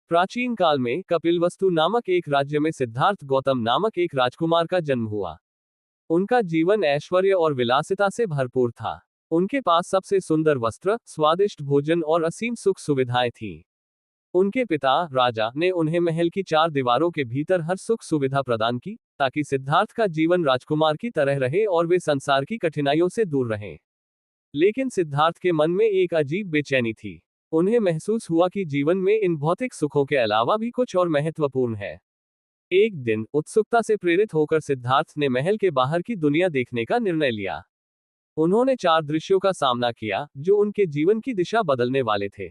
प्राचीन काल में कपिलवस्तु नामक एक राज्य में सिद्धार्थ गौतम नामक एक राजकुमार का जन्म हुआ। उनका जीवन ऐश्वर्य और विलासिता से भरपूर था। उनके पास सबसे सुंदर वस्त्र, स्वादिष्ट भोजन और असीम सुख सुविधाएं थीं। उनके पिता राजा ने उन्हें महल की चार दीवारों के भीतर हर सुख सुविधा प्रदान की, ताकि सिद्धार्थ का जीवन राजकुमार की तरह रहे और वे संसार की कठिनाइयों से दूर रहें। लेकिन सिद्धार्थ के मन में एक अजीब बेचैनी थी। उन्हें महसूस हुआ कि जीवन में इन भौतिक सुखों के अलावा भी कुछ और महत्वपूर्ण है। एक दिन उत्सुकता से प्रेरित होकर सिद्धार्थ ने महल के बाहर की दुनिया देखने का निर्णय लिया। उन्होंने चार दृश्यों का सामना किया जो उनके जीवन की दिशा बदलने वाले थे।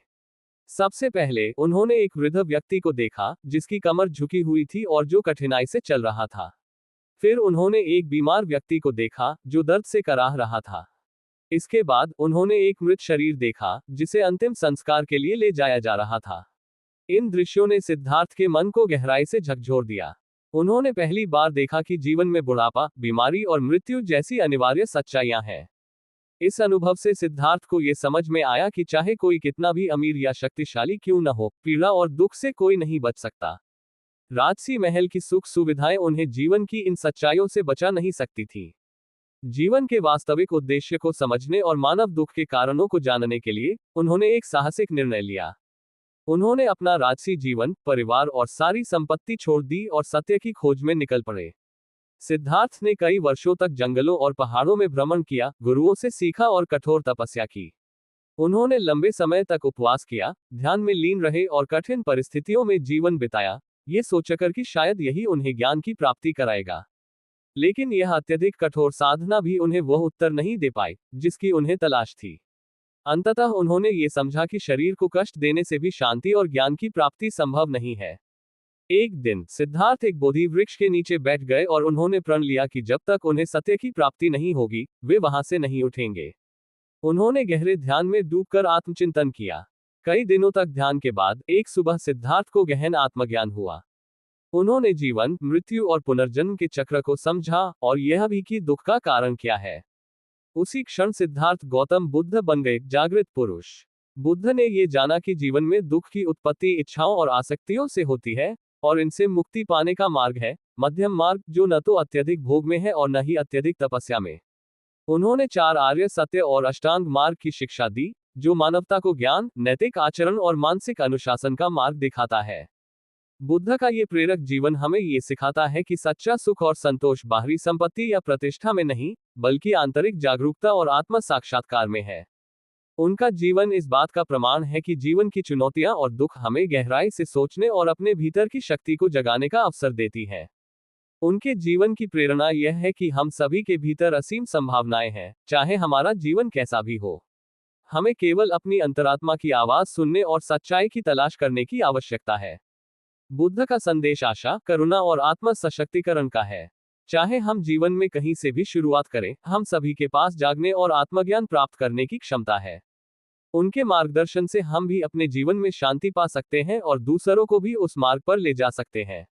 सबसे पहले उन्होंने एक वृद्ध व्यक्ति को देखा जिसकी कमर झुकी हुई थी और जो कठिनाई से चल रहा था। फिर उन्होंने एक बीमार व्यक्ति को देखा जो दर्द से कराह रहा था। इसके बाद उन्होंने एक मृत शरीर देखा जिसे अंतिम संस्कार के लिए ले जाया जा रहा था। इन दृश्यों ने सिद्धार्थ के मन को गहराई से झकझोर दिया। उन्होंने पहली बार देखा कि जीवन में बुढ़ापा, बीमारी और मृत्यु जैसी अनिवार्य सच्चाइयां हैं। इस अनुभव से सिद्धार्थ को यह समझ में आया कि चाहे कोई कितना भी अमीर या शक्तिशाली क्यों न हो, पीड़ा और दुख से कोई नहीं बच सकता। राजसी महल की सुख सुविधाएं उन्हें जीवन की इन सच्चाइयों से बचा नहीं सकती थी। जीवन के वास्तविक उद्देश्य को समझने और मानव दुख के कारणों को जानने के लिए उन्होंने एक साहसिक निर्णय लिया। उन्होंने अपना राजसी जीवन, परिवार और सारी संपत्ति छोड़ दी और सत्य की खोज में निकल पड़े। सिद्धार्थ ने कई वर्षों तक जंगलों और पहाड़ों में भ्रमण किया, गुरुओं से सीखा और कठोर तपस्या की। उन्होंने लंबे समय तक उपवास किया, ध्यान में लीन रहे और कठिन परिस्थितियों में जीवन बिताया, ये सोचकर कि शायद यही उन्हें ज्ञान की प्राप्ति कराएगा। लेकिन यह अत्यधिक कठोर साधना भी उन्हें वह उत्तर नहीं दे पाई जिसकी उन्हें तलाश थी। अंततः उन्होंने ये समझा कि शरीर को कष्ट देने से भी शांति और ज्ञान की प्राप्ति संभव नहीं है। एक दिन सिद्धार्थ एक बोधि वृक्ष के नीचे बैठ गए और उन्होंने प्रण लिया कि जब तक उन्हें सत्य की प्राप्ति नहीं होगी, वे वहां से नहीं उठेंगे। उन्होंने गहरे ध्यान में डूबकर आत्मचिंतन किया। कई दिनों तक ध्यान के बाद एक सुबह सिद्धार्थ को गहन आत्मज्ञान हुआ। उन्होंने जीवन, मृत्यु और पुनर्जन्म के चक्र को समझा और यह भी कि दुख का कारण क्या है। उसी क्षण सिद्धार्थ गौतम बुद्ध बन गए, जागृत पुरुष। बुद्ध ने ये जाना कि जीवन में दुख की उत्पत्ति इच्छाओं और आसक्तियों से होती है और इनसे मुक्ति पाने का मार्ग है मध्यम मार्ग, जो न तो अत्यधिक भोग में है और न ही अत्यधिक तपस्या में। उन्होंने चार आर्य सत्य और अष्टांग मार्ग की शिक्षा दी, जो मानवता को ज्ञान, नैतिक आचरण और मानसिक अनुशासन का मार्ग दिखाता है। बुद्ध का ये प्रेरक जीवन हमें ये सिखाता है कि सच्चा सुख और संतोष बाहरी संपत्ति या प्रतिष्ठा में नहीं, बल्कि आंतरिक जागरूकता और आत्म साक्षात्कार में है। उनका जीवन इस बात का प्रमाण है कि जीवन की चुनौतियां और दुख हमें गहराई से सोचने और अपने भीतर की शक्ति को जगाने का अवसर देती है। उनके जीवन की प्रेरणा यह है कि हम सभी के भीतर असीम संभावनाएं हैं, चाहे हमारा जीवन कैसा भी हो। हमें केवल अपनी अंतरात्मा की आवाज सुनने और सच्चाई की तलाश करने की आवश्यकता है। बुद्ध का संदेश आशा, करुणा और आत्म सशक्तिकरण का है। चाहे हम जीवन में कहीं से भी शुरुआत करें, हम सभी के पास जागने और आत्मज्ञान प्राप्त करने की क्षमता है। उनके मार्गदर्शन से हम भी अपने जीवन में शांति पा सकते हैं और दूसरों को भी उस मार्ग पर ले जा सकते हैं।